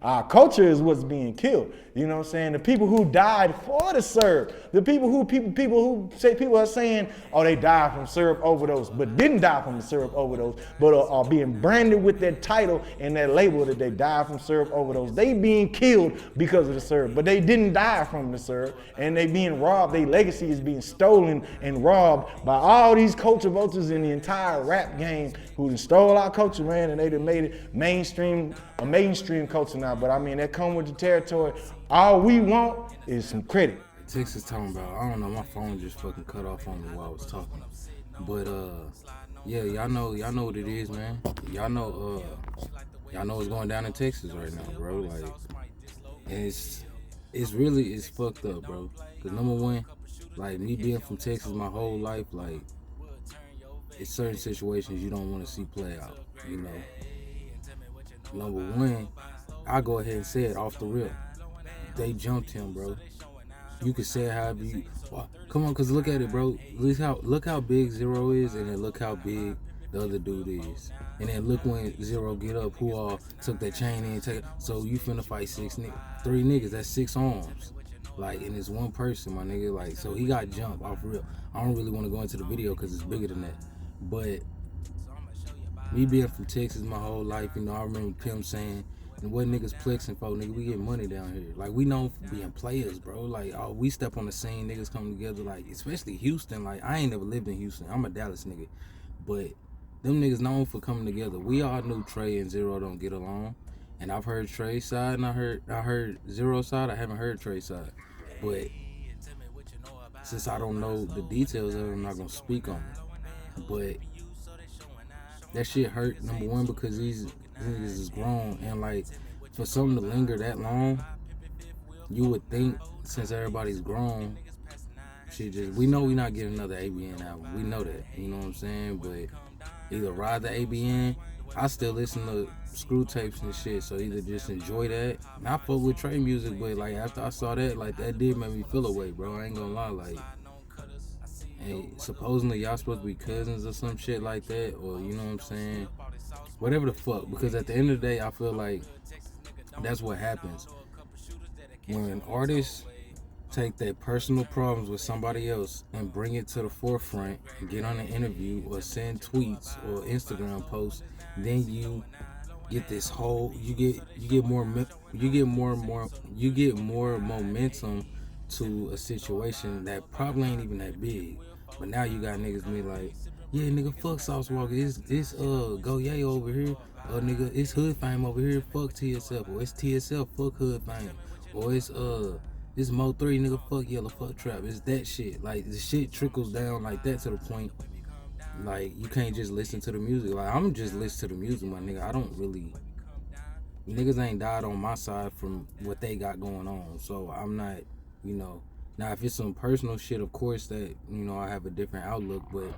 Our culture is what's being killed. You know what I'm saying? The people who died for the syrup, the people who say people are saying, oh, they died from syrup overdose, but didn't die from the syrup overdose, but are being branded with that title and that label that they died from syrup overdose. They being killed because of the syrup, but they didn't die from the syrup, and they being robbed. Their legacy is being stolen and robbed by all these culture vultures in the entire rap game who stole our culture, man, and they done made it a mainstream culture now. But I mean, that come with the territory. All we want is some credit. TexasTalmBout. I don't know, my phone just fucking cut off on me while I was talking. But yeah, y'all know what it is, man. Y'all know what's going down in Texas right now, bro. Like, and it's fucked up, bro. Cause number one, like me being from Texas my whole life, like it's certain situations you don't want to see play out. You know, number one, I go ahead and say it off the rip. They jumped him, bro. You can say it however you. Come on, cause look at it, bro. Look how big Zero is, and then look how big the other dude is, and then look when Zero get up, who all took that chain in. So you finna fight three niggas. That's 6 arms. Like, and it's one person, my nigga. Like, so he got jumped off real. I don't really want to go into the video because it's bigger than that. But me being from Texas my whole life, you know, I remember Pim saying, and what niggas flexing for, nigga, we get money down here. Like, we known for being players, bro. Like, oh, we step on the scene, niggas come together, like, especially Houston. Like, I ain't never lived in Houston. I'm a Dallas nigga. But them niggas known for coming together. We all knew Trey and Zero don't get along. And I've heard Trey's side, and I heard Zero's side. I haven't heard Trey's side. But since I don't know the details of it, I'm not gonna speak on it. But that shit hurt, number one, because these niggas is grown, and like for something to linger that long, you would think since everybody's grown, shit just, we know we not getting another ABN album. We know that, you know what I'm saying? But either ride the ABN, I still listen to screw tapes and shit, so either just enjoy that. And I fuck with Trey music, but like after I saw that, like that did make me feel away, bro. I ain't gonna lie, like, hey, supposedly y'all supposed to be cousins or some shit like that, or you know what I'm saying? Whatever the fuck, because at the end of the day, I feel like that's what happens. When artists take their personal problems with somebody else and bring it to the forefront and get on an interview or send tweets or Instagram posts, then you get this whole you get more momentum to a situation that probably ain't even that big. But now you got niggas be like, yeah, nigga, fuck Sauce Walker. It's Go Ye over here. Nigga, it's Hood Fame over here. Fuck TSF. Or it's TSF. Fuck Hood Fame. Or it's Mo 3, nigga. Fuck Yellow. Fuck Trap. It's that shit. Like, the shit trickles down like that to the point. Like, you can't just listen to the music. Like, I'm just listening to the music, my nigga. I don't really. Niggas ain't died on my side from what they got going on. So I'm not, you know. Now, if it's some personal shit, of course, that, you know, I have a different outlook. But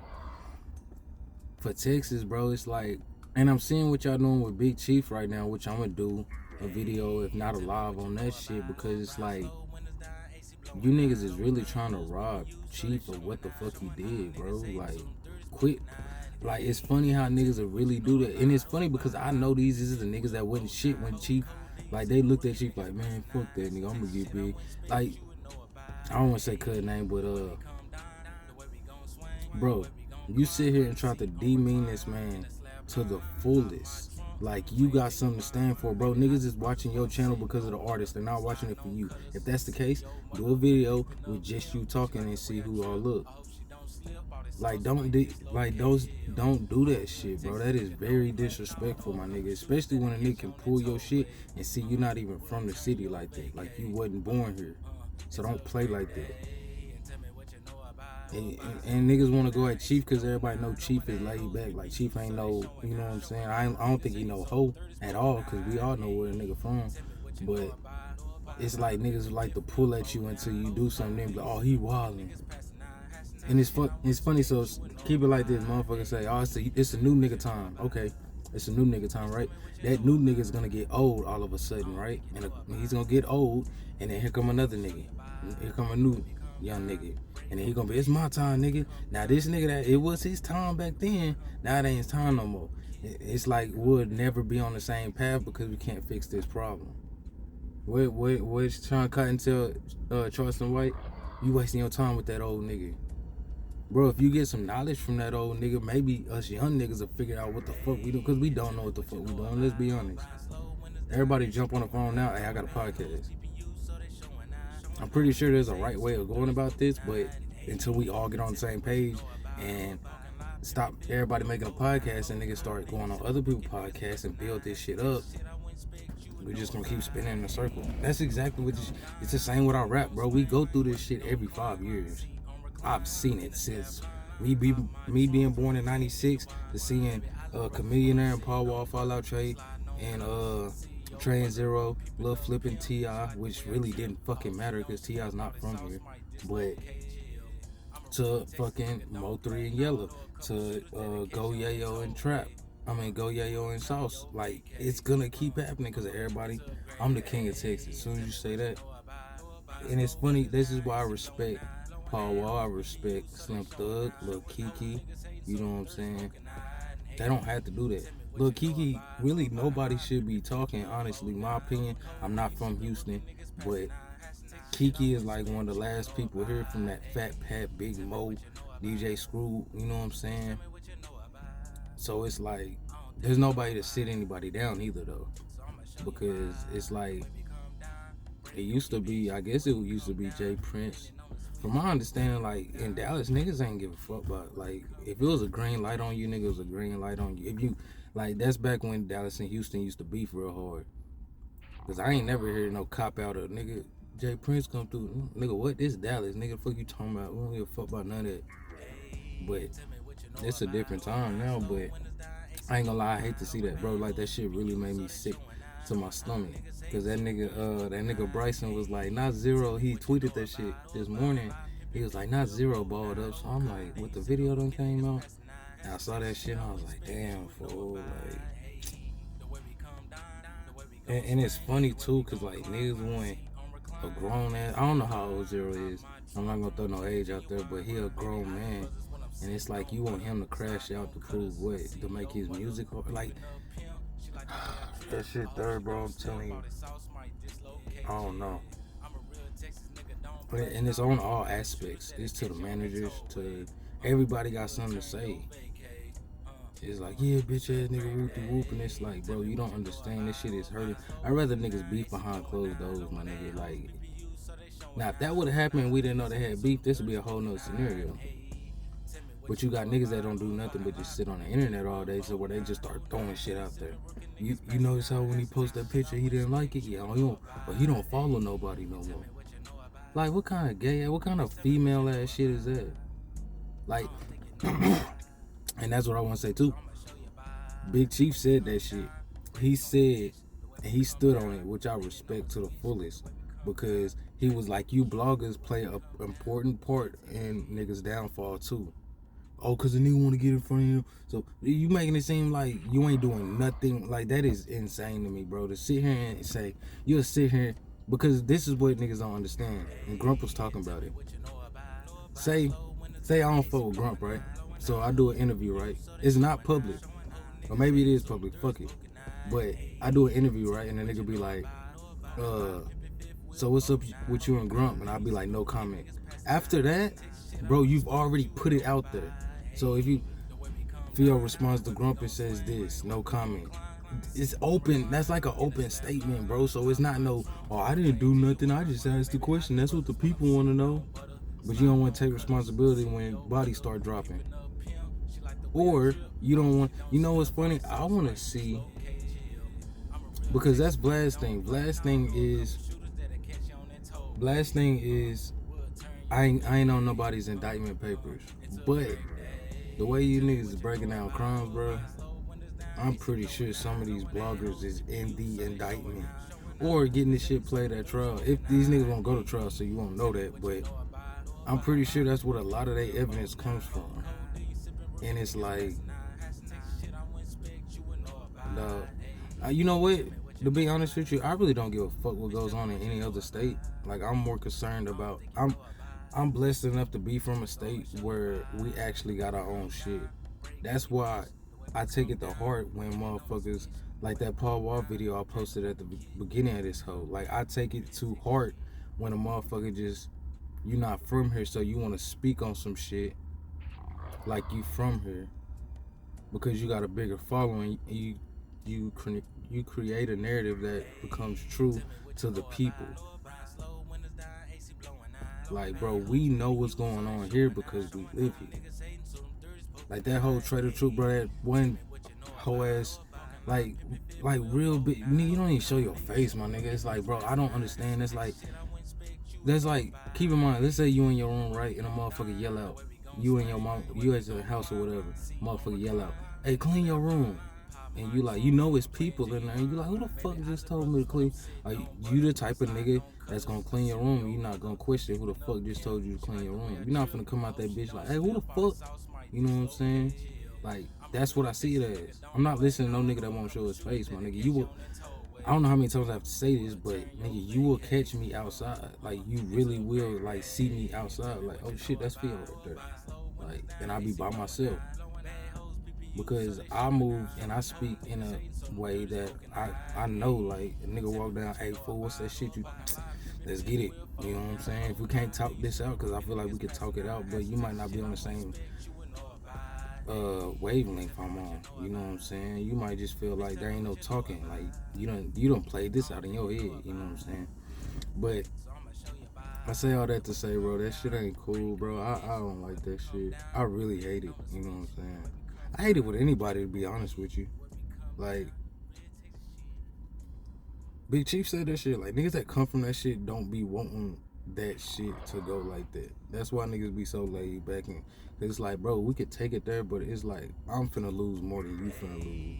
for Texas, bro, it's like, and I'm seeing what y'all doing with Big Chief right now, which I'm gonna do a video, if not a live, on that shit, because it's like, you niggas is really trying to rob Chief of what the fuck he did, bro. Like, quit. Like, it's funny how niggas will really do that. And it's funny because I know these is the niggas that wasn't shit when Chief, like, they looked at Chief like, man, fuck that nigga, I'm gonna get big. Like, I don't want to say cut name, but bro, you sit here and try to demean this man to the fullest. Like, you got something to stand for, bro. Niggas is watching your channel because of the artist. They're not watching it for you. If that's the case, do a video with just you talking and see who all look. Like, don't do that shit, bro. That is very disrespectful, my nigga. Especially when a nigga can pull your shit and see you not even from the city like that. Like, you wasn't born here. So don't play like that. And niggas want to go at Chief because everybody know Chief is laid back. Like, Chief ain't no, you know what I'm saying? I don't think he know hoe at all, because we all know where a nigga from. But it's like niggas like to pull at you until you do something. Then be like, oh, he wildin'. And it's funny, so keep it like this. Motherfuckers say, oh, it's a new nigga time. Okay, it's a new nigga time, right? That new nigga's gonna get old all of a sudden, right? And he's gonna get old, and then here come another nigga. Here come a new young nigga. And then he gonna be, it's my time, nigga. Now this nigga, that it was his time back then, now it ain't his time no more. It's like we'll never be on the same path because we can't fix this problem. What's Sean Cotton tell Charleston White? You wasting your time with that old nigga. Bro, if you get some knowledge from that old nigga, maybe us young niggas will figure out what the fuck we do, because we don't know what the fuck we doing. Let's be honest. Everybody jump on the phone now. Hey, I got a podcast. I'm pretty sure there's a right way of going about this, but until we all get on the same page and stop everybody making a podcast and niggas start going on other people's podcasts and build this shit up, we're just gonna keep spinning in a circle. That's exactly what it's the same with our rap, bro. We go through this shit every 5 years. I've seen it since me being born in '96 to seeing Chameleonaire and Paul Wall, Fallout Trey, and Trey and Zero, Lil Flip and T.I., which really didn't fucking matter because T.I.'s not from here. But to fucking Mo3 and Yella, to Go Yayo and Trap. Go Yayo and Sauce. Like, it's gonna keep happening because of everybody. I'm the king of Texas. As soon as you say that. And it's funny, this is why I respect Paul Wall, I respect Slim Thug, Lil Kiki. You know what I'm saying? They don't have to do that. Lil Kiki, really nobody should be talking, honestly. My opinion, I'm not from Houston, but Kiki is like one of the last people here from that Fat Pat, Big Mo, DJ Screw, you know what I'm saying? So it's like, there's nobody to sit anybody down either though. Because it's like, it used to be, I guess it used to be Jay Prince. From my understanding, like, in Dallas, niggas ain't give a fuck about, like, if it was a green light on you, nigga, it was a green light on you. If you, like, that's back when Dallas and Houston used to beef real hard. Because I ain't never heard no cop out of, nigga, Jay Prince come through. Nigga, what? This Dallas. Nigga, the fuck you talking about? We don't give a fuck about none of that. But it's a different time now, but I ain't gonna lie, I hate to see that, bro. Like, that shit really made me sick to my stomach. Cause that nigga Bryson was like, not Zero. He tweeted that shit this morning. He was like, not Zero balled up. So I'm like, what, the video done came out? And I saw that shit and I was like, damn, fool. Like, and it's funny too, cause like niggas want a grown ass. I don't know how old Zero is. I'm not gonna throw no age out there, but he a grown man. And it's like you want him to crash out to prove what? To make his music like. That shit there, bro, I'm telling you. I don't know. And it's on all aspects. It's to the managers, to everybody got something to say. It's like, yeah, bitch ass nigga whoop de whoop, and it's like, bro, you don't understand. This shit is hurting. I'd rather niggas beef behind closed doors, my nigga. Like, now if that would have happened and we didn't know they had beef, this would be a whole nother scenario. But you got niggas that don't do nothing but just sit on the internet all day, so where they just start throwing shit out there. You notice how when he posted that picture, he didn't like it? Yeah, he don't follow nobody no more. Like, what kind of gay, what kind of female ass shit is that? Like, and that's what I want to say too. Big Chief said that shit. He said, and he stood on it, which I respect to the fullest, because he was like, you bloggers play an important part in niggas' downfall too. Oh, cause the nigga want to get in front of you. So you making it seem like you ain't doing nothing. Like, that is insane to me, bro. To sit here and say, you'll sit here, because this is what niggas don't understand. And Grump was talking about it. Say I don't fuck with Grump, right? So I do an interview, right? It's not public. Or maybe it is public, fuck it. But I do an interview, right? And the nigga be like, so what's up with you and Grump? And I'll be like, no comment. After that, bro, you've already put it out there. So if your response to Grump, it says this, no comment. It's open. That's like an open statement, bro. So it's not no, oh, I didn't do nothing. I just asked the question. That's what the people want to know. But you don't want to take responsibility when bodies start dropping. Or you don't want, you know what's funny? I want to see, because that's Vlad's thing. Vlad's thing is, I ain't on nobody's indictment papers. But the way you niggas is breaking down crimes, bro, I'm pretty sure some of these bloggers is in the indictment or getting this shit played at trial. If these niggas won't go to trial, so you won't know that, but I'm pretty sure that's what a lot of their evidence comes from. And it's like, you know what? To be honest with you, I really don't give a fuck what goes on in any other state. Like, I'm more concerned about, I'm blessed enough to be from a state where we actually got our own shit. That's why I take it to heart when motherfuckers Like that Paul Wall video I posted at the beginning of this whole. Like, I take it too hard when a motherfucker just, you not from here, so you want to speak on some shit like you from here because you got a bigger following. You create a narrative that becomes true to the people. Like, bro, we know what's going on here because we live here. Like that whole Trader Truth, bro, that one whole ass, like real big, nigga, you don't even show your face, my nigga. It's like, bro, I don't understand. That's like, keep in mind, let's say you in your room, right, and a motherfucker yell out. You and your mom, you at your house or whatever, motherfucker yell out, hey, clean your room. And you like, you know it's people in there, and you like, who the fuck just told me to clean? Like, you the type of nigga that's gonna clean your room, and you not gonna question who the fuck just told you to clean your room. You're not gonna come out that bitch like, hey, who the fuck? You know what I'm saying? Like, that's what I see it as. I'm not listening to no nigga that won't show his face, my nigga. You will, I don't know how many times I have to say this, but nigga, you will catch me outside. Like, you really will, like, see me outside. Like, oh shit, that's Phil right there. Like, and I'll be by myself. Because I move and I speak in a way that I know, like, a nigga walk down, hey, fool, what's that shit you, let's get it. You know what I'm saying? If we can't talk this out, because I feel like we could talk it out, but you might not be on the same wavelength I'm on. You know what I'm saying? You might just feel like there ain't no talking. Like, you don't play this out in your head. You know what I'm saying? But I say all that to say, bro, that shit ain't cool, bro. I don't like that shit. I really hate it. You know what I'm saying? I hate it with anybody, to be honest with you. Like, Big Chief said that shit. Like, niggas that come from that shit don't be wanting that shit to go like that. That's why niggas be so laid back. And it's like, bro, we could take it there, but it's like, I'm finna lose more than you finna lose.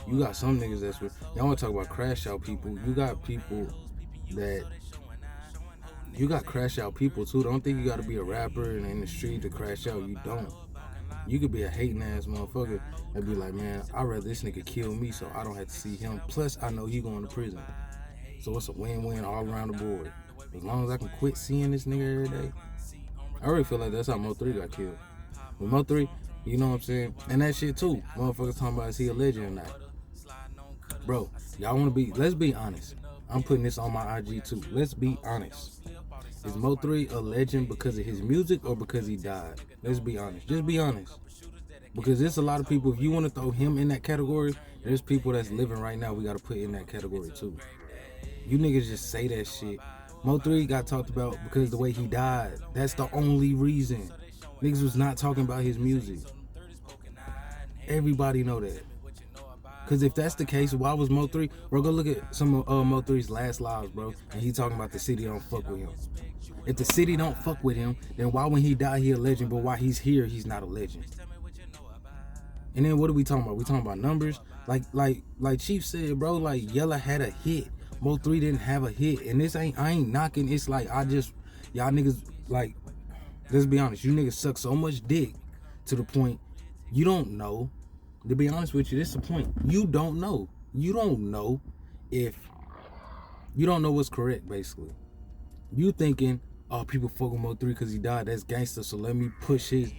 You got some niggas that's with, y'all wanna talk about crash out people. You got people that, you got crash out people too. Don't think you gotta be a rapper and in the street to crash out. You don't. You could be a hating ass motherfucker and be like, man, I'd rather this nigga kill me so I don't have to see him. Plus, I know he going to prison. So it's a win-win all around the board. As long as I can quit seeing this nigga every day. I really feel like that's how Mo3 got killed. With Mo3, you know what I'm saying? And that shit too. Motherfuckers talking about is he a legend or not. Bro, y'all want to be, let's be honest. I'm putting this on my IG too. Let's be honest. Is Mo3 a legend because of his music or because he died? Let's be honest. Just be honest. Because there's a lot of people, if you want to throw him in that category, there's people that's living right now we got to put in that category too. You niggas just say that shit. Mo3 got talked about because the way he died. That's the only reason. Niggas was not talking about his music. Everybody know that. Because if that's the case, why was Mo3? Bro, go look at some of Mo3's last lives, bro. And he talking about the city don't fuck with him. If the city don't fuck with him, then why when he die he a legend, but while he's here, he's not a legend? And then what are we talking about? We talking about numbers? Like Chief said, bro, like Yella had a hit. Mo3 didn't have a hit. And this I ain't knocking. It's like y'all niggas, like, let's be honest, you niggas suck so much dick to the point you don't know. To be honest with you, this is the point. You don't know. You don't know what's correct, basically. You thinking, oh, people fuck with Mo3 because he died, that's gangster, so let me push his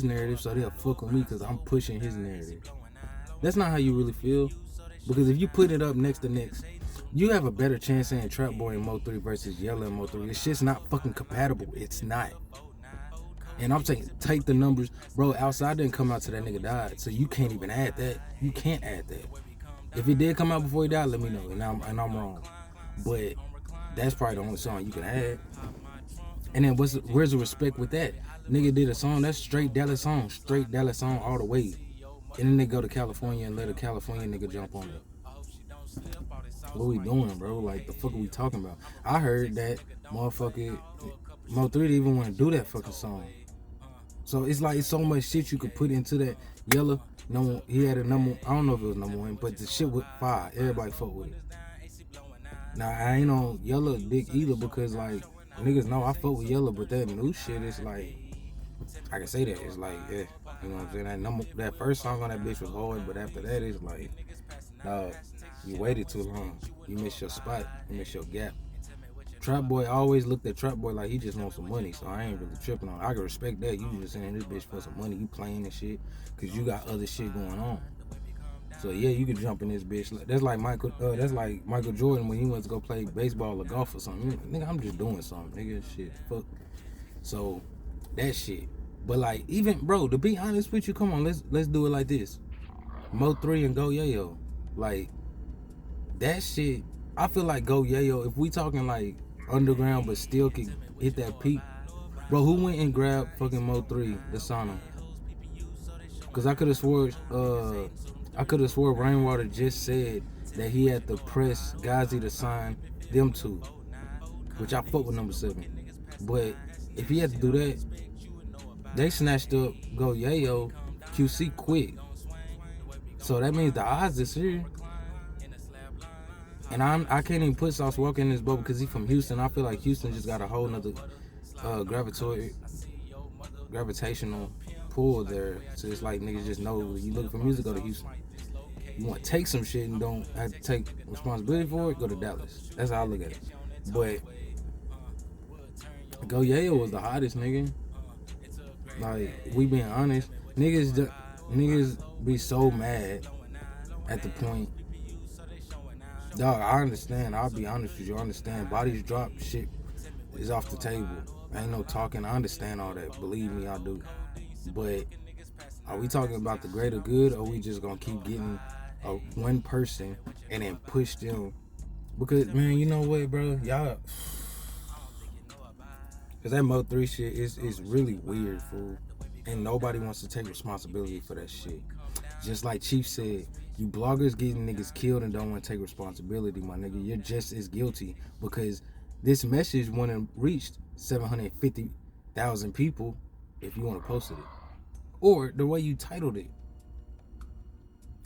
narrative so they'll fuck with me because I'm pushing his narrative. That's not how you really feel. Because if you put it up next to next, you have a better chance saying Trap Boy and Mo3 versus Yella and Mo3. This shit's not fucking compatible. It's not. And I'm saying, take the numbers. Bro, Outside didn't come out till that nigga died, so you can't even add that. You can't add that. If it did come out before he died, let me know, and I'm wrong. But that's probably the only song you can add. And then where's the respect with that? Nigga did a song, that's straight Dallas song all the way. And then they go to California and let a California nigga jump on it. What we doing, bro? Like, the fuck are we talking about? I heard that motherfucker Mo3 didn't even want to do that fucking song. So it's like, it's so much shit you could put into that. Yella, no, he had a number, I don't know if it was number one, but the shit was fire. Everybody fuck with it. Now, I ain't on Yella dick either because, like, niggas know I fuck with Yella, but that new shit is like, I can say that. It's like, yeah, you know what I'm saying? That first song on that bitch was hard, but after that, it's like, dog, you waited too long. You missed your spot. You missed your gap. Trap Boy, I always looked at Trap Boy like he just wants some money, so I ain't really tripping on it. I can respect that. You just saying this bitch for some money, you playing and shit, because you got other shit going on. So yeah, you could jump in this bitch. That's like Michael Jordan when he went to go play baseball or golf or something. Nigga, I'm just doing something. Nigga, shit, fuck. So that shit. But like, even bro, to be honest with you, come on, let's do it like this. Mo3 and Go Yayo, like that shit. I feel like Go Yayo, if we talking like underground but still could hit that peak, bro. Who went and grabbed fucking Mo3 to sign him? Cause I could have swore Rainwater just said that he had to press Gazi to sign them two, which I fuck with number 7. But if he had to do that, they snatched up Go Yayo, QC quick. So that means the odds is here. And I can't even put Sauce Walker in this boat because he's from Houston. I feel like Houston just got a whole nother gravitational pull there. So it's like niggas just know you looking for music, go to Houston. You want to take some shit and don't have to take responsibility for it, go to Dallas. That's how I look at it. But Go Yayo was the hottest nigga. Like, we being honest, niggas be so mad at the point. Dog, I understand. I'll be honest with you. I understand. Bodies drop, shit is off the table. Ain't no talking. I understand all that. Believe me, I do. But are we talking about the greater good, or are we just gonna keep getting one person and then push them? Because man, you know what, bro, y'all. Cause that Mo3 shit is really weird, fool. And nobody wants to take responsibility for that shit. Just like Chief said, you bloggers getting niggas killed and don't want to take responsibility, my nigga. You're just as guilty because this message wouldn't have reached 750,000 people if you want to post it. Or the way you titled it.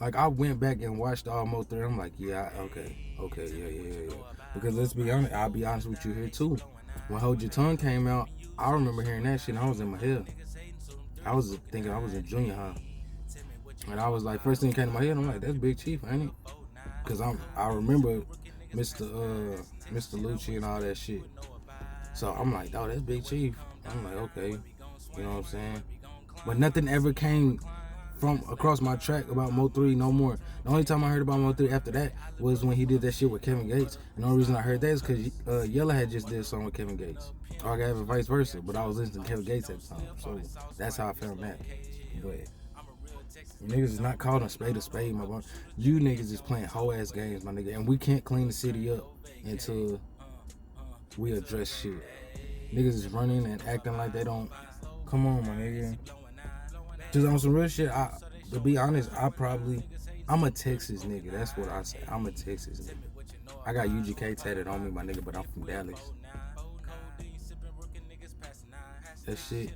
Like, I went back and watched all Mo3. I'm like, yeah, okay, yeah. Because let's be honest, I'll be honest with you here too. When Hold Your Tongue came out, I remember hearing that shit and I was in my head. I was thinking I was in junior high. And I was like, first thing came to my head, I'm like, that's Big Chief, ain't it? Because I remember Mr. Lucci and all that shit. So I'm like, oh, that's Big Chief. I'm like, okay, you know what I'm saying? But nothing ever came from across my track about Mo3 no more. The only time I heard about Mo3 after that was when he did that shit with Kevin Gates. And the only reason I heard that is because Yella had just did a song with Kevin Gates. Or I got it vice versa, but I was listening to Kevin Gates at the time. So that's how I found that. But niggas is not calling a spade, my boy. You niggas is playing whole ass games, my nigga. And we can't clean the city up until we address shit. Niggas is running and acting like they don't. Come on, my nigga. Just on some real shit, to be honest, I'm a Texas nigga. That's what I say. I'm a Texas nigga. I got UGK tatted on me, my nigga, but I'm from Dallas. That shit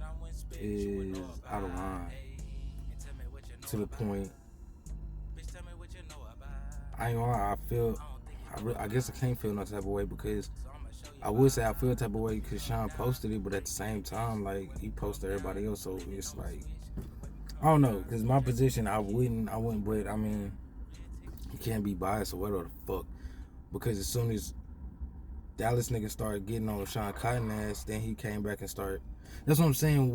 is out of line. To the point, I ain't gonna lie, I guess I can't feel no type of way because I would say I feel a type of way because Sean posted it, but at the same time, like, he posted everybody else, so it's like, I don't know, because my position, I wouldn't, but I mean, you can't be biased or whatever the fuck, because as soon as Dallas niggas started getting on Sean Cotton ass, then he came back and started, that's what I'm saying,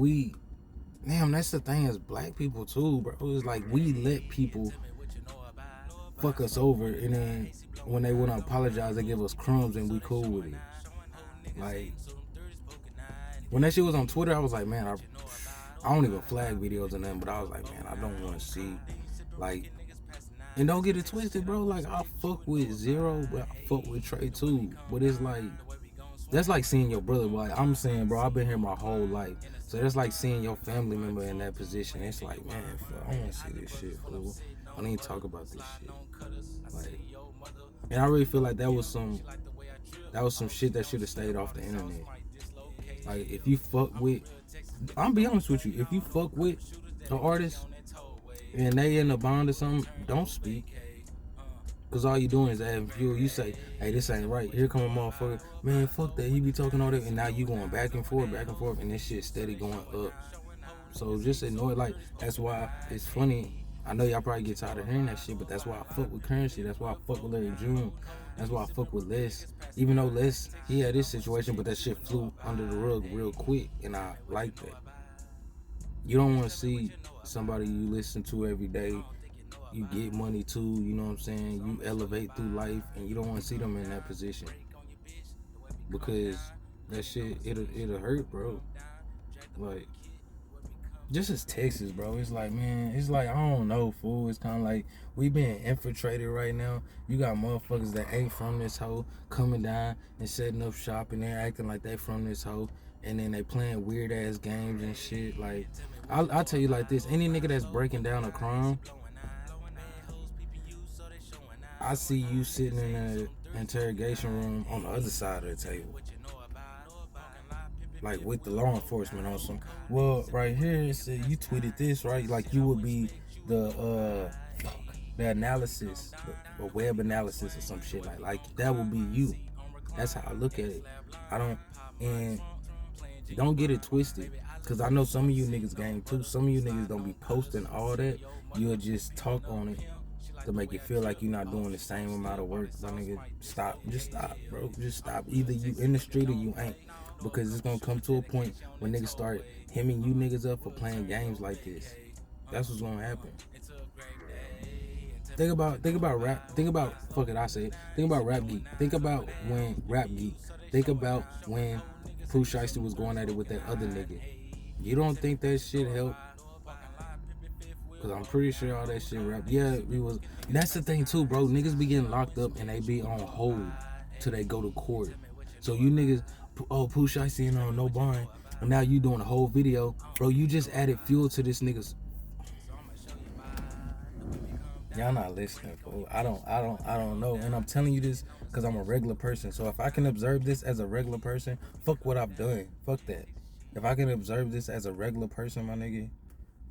damn, that's the thing as black people too, bro. It's like we let people fuck us over, and then when they want to apologize, they give us crumbs and we cool with it. Like, when that shit was on Twitter, I was like, man, I don't even flag videos or nothing, but I was like, man, I don't want to see, like, and don't get it twisted, bro. Like, I fuck with Zero, but I fuck with Trey too. But it's like, that's like seeing your brother. Like, I'm saying, bro, I've been here my whole life. So that's like seeing your family member in that position. It's like, man, I don't want to see this shit, fool. I don't even talk about this shit. Like, and I really feel like that was some shit that should have stayed off the internet. Like, if you fuck with, I'm be honest with you, if you fuck with an artist and they in a bond or something, don't speak. Cause all you doing is adding fuel. You say, hey, this ain't right. Here come a motherfucker. Man, fuck that. He be talking all that. And now you going back and forth. And this shit steady going up. So just ignore it. Like, that's why it's funny. I know y'all probably get tired of hearing that shit, but that's why I fuck with Currency. That's why I fuck with Larry June. That's why I fuck with Les. Even though Les, he had this situation, but that shit flew under the rug real quick. And I like that. You don't want to see somebody you listen to every day you get money too, you know what I'm saying? You elevate through life, and you don't want to see them in that position because that shit it'll hurt, bro. Like, just as Texas, bro, it's like, man, it's like, I don't know, fool. It's kind of like we being infiltrated right now. You got motherfuckers that ain't from this hoe coming down and setting up shop, and they're acting like they from this hoe, and then they playing weird ass games and shit. Like, I'll tell you like this: any nigga that's breaking down a crime, I see you sitting in an interrogation room on the other side of the table, like with the law enforcement on some. Well, right here it said you tweeted this, right? Like you would be the analysis, the web analysis or some shit like that would be you. That's how I look at it. I don't and don't get it twisted, cause I know some of you niggas game too. Some of you niggas don't be posting all that. You'll just talk on it to make it feel like you're not doing the same amount of work. My nigga, stop. Just stop, bro. Just stop. Either you in the street or you ain't. Because it's gonna come to a point when niggas start hemming you niggas up for playing games like this. That's what's gonna happen. Think about rap. Think about fuck it. I say it. Think about Rap Geek. Think about when Rap Geek. Think about when Pooh Shiesty was going at it with that other nigga. You don't think that shit helped? Cause I'm pretty sure all that shit rap. Yeah, we was. That's the thing too, bro. Niggas be getting locked up and they be on hold till they go to court. So you niggas, Pooh Shiesty on no bond, and now you doing a whole video, bro. You just added fuel to this niggas. Y'all not listening, fool. I don't know. And I'm telling you this because I'm a regular person. So if I can observe this as a regular person, fuck what I've done. Fuck that. If I can observe this as a regular person, my nigga,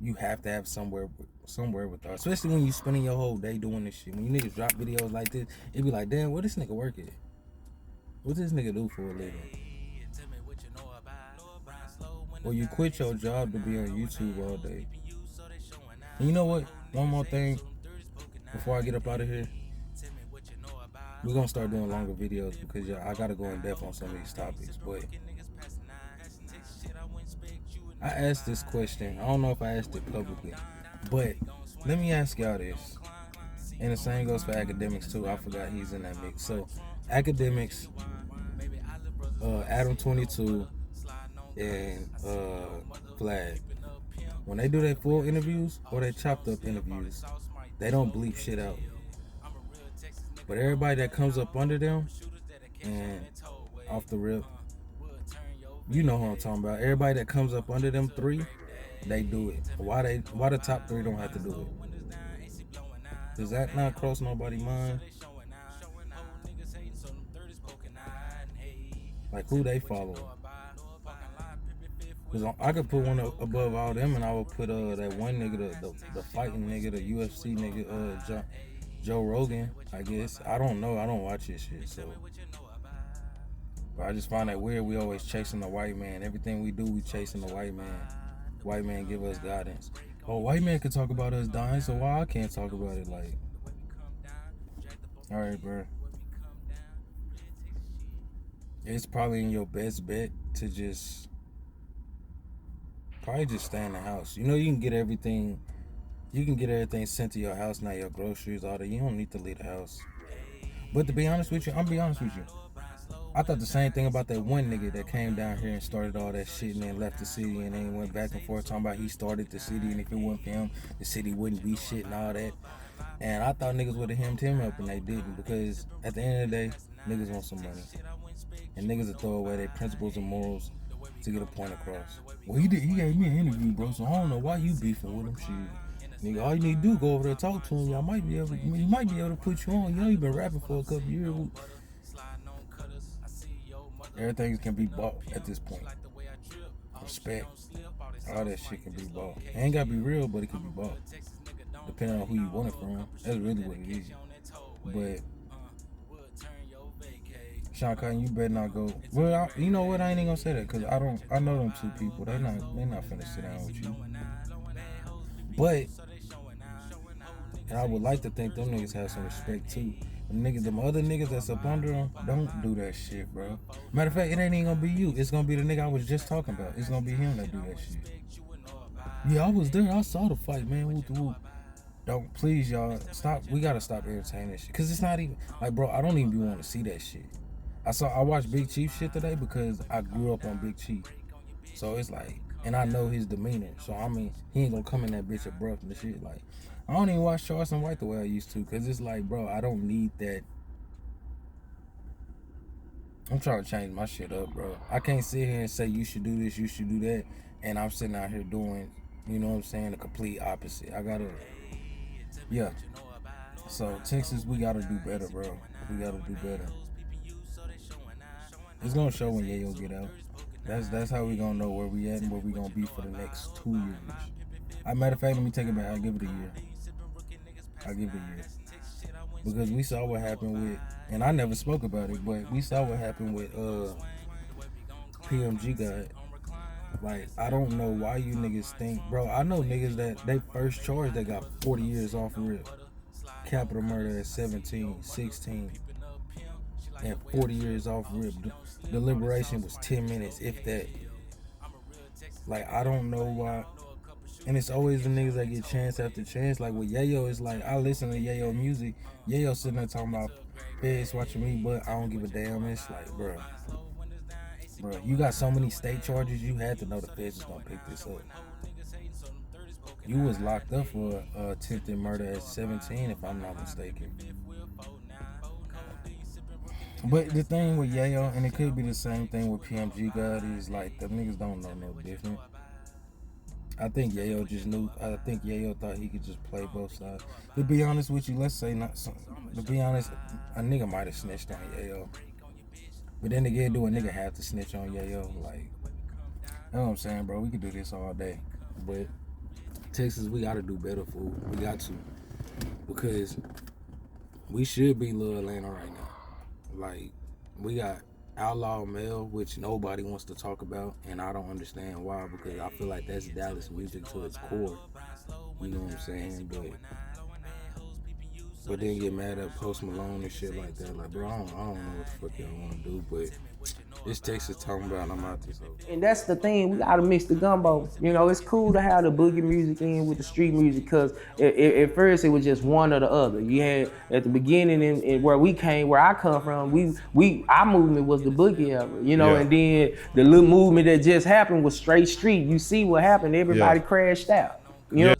you have to have somewhere with us. Especially when you spending your whole day doing this shit. When you niggas drop videos like this, it be like, damn, where this nigga work at? What this nigga do for a living? Or you quit your job to be on YouTube all day. And you know what? One more thing before I get up out of here. We're gonna start doing longer videos because I gotta go in depth on some of these topics. But I asked this question. I don't know if I asked it publicly, but let me ask y'all this. And the same goes for academics too. I forgot he's in that mix. So academics, Adam 22 and Flag. When they do their full interviews or their chopped up interviews, they don't bleep shit out. But everybody that comes up under them and off the rip, you know who I'm talking about. Everybody that comes up under them three, they do it. Why the top three don't have to do it? Does that not cross nobody's mind? Like who they follow? Cause I could put one above all them, and I would put that one nigga, the fighting nigga, the UFC nigga, Joe Rogan. I guess I don't know. I don't watch his shit, so. But I just find that weird. We always chasing the white man. Everything we do, we chasing the white man. White man give us guidance. Oh, white man can talk about us dying, so why I can't talk about it? Like, all right, bro. It's probably in your best bet to just stay in the house. You know, you can get everything sent to your house now, your groceries, all that. You don't need to leave the house. But to be honest with you, I'm be honest with you. I thought the same thing about that one nigga that came down here and started all that shit and then left the city and then went back and forth talking about he started the city and if it wasn't for him, the city wouldn't be shit and all that. And I thought niggas would have hemmed him up and they didn't, because at the end of the day, niggas want some money. And niggas will throw away their principles and morals to get a point across. Well, he gave me an interview, bro, so I don't know why you beefing with him. Shit. Nigga, all you need to do go over there and talk to him. He might be able to put you on. You know, you been rapping for a couple years. Everything can be bought at this point. Respect. All that shit can be bought. It ain't gotta be real, but it can be bought. Depending on who you want it from. That's really what it is. But Sean Cotton, you better not go. Well, you know what? I ain't even gonna say that because I know them two people. They not finna sit down with you. But and I would like to think them niggas have some respect too. Them other niggas that's up under them, don't do that shit, bro. Matter of fact, it ain't even gonna be you. It's gonna be the nigga I was just talking about. It's gonna be him that do that shit. Yeah, I was there. I saw the fight, man. Whoop the whoop. Don't, please, y'all, stop. We gotta stop entertaining that shit. Cause it's not even, like, bro, I don't even be wanting to see that shit. I watched Big Chief shit today because I grew up on Big Chief. So it's like, and I know his demeanor. So I mean, he ain't gonna come in that bitch abrupt and shit. Like, I don't even watch Charleston White the way I used to. Cause it's like, bro, I don't need that. I'm trying to change my shit up, bro. I can't sit here and say you should do this, you should do that, and I'm sitting out here doing, you know what I'm saying, the complete opposite. I gotta, yeah. So Texas, we gotta do better, bro. We gotta do better. It's gonna show when Yayo get out. That's how we gonna know where we at and where we gonna be for the next 2 years. Matter of fact, let me take it back. I'll give it a year. Because we saw what happened with, and I never spoke about it, but we saw what happened with PMG guy. Like, I don't know why you niggas think, bro. I know niggas that they first charge that got 40 years off rip. Capital murder at 17, 16, and 40 years off rip. Deliberation was 10 minutes, if that. Like, I don't know why. And it's always the niggas that get chance after chance. Like with Yayo, it's like, I listen to Yayo music. Yayo sitting there talking about feds watching me, but I don't give a damn. It's like, bro, you got so many state charges, you had to know the feds was gonna pick this up. You was locked up for attempted murder at 17, if I'm not mistaken. But the thing with Yayo, and it could be the same thing with PMG God, is like, the niggas don't know no different. I think Yayo just knew. I think Yayo thought he could just play both sides. To be honest with you, let's say not. To be honest, a nigga might have snitched on Yayo. But then again, do a nigga have to snitch on Yayo? Like, you know what I'm saying, bro? We could do this all day. But Texas, we gotta do better, fool. We got to. Because we should be Little Atlanta right now. Like, we got Outlaw Mel, which nobody wants to talk about, and I don't understand why, because I feel like that's Dallas music to its core. You know what I'm saying? But then get mad at Post Malone and shit like that. Like, bro, I don't know what the fuck y'all want to do, but it's TexasTalmBout. I'm out this. And that's the thing, we gotta mix the gumbo. You know, it's cool to have the boogie music in with the street music, because at first it was just one or the other. You had at the beginning in where I come from, our movement was the boogie era, you know, and then the little movement that just happened was straight street. You see what happened, everybody crashed out. You know.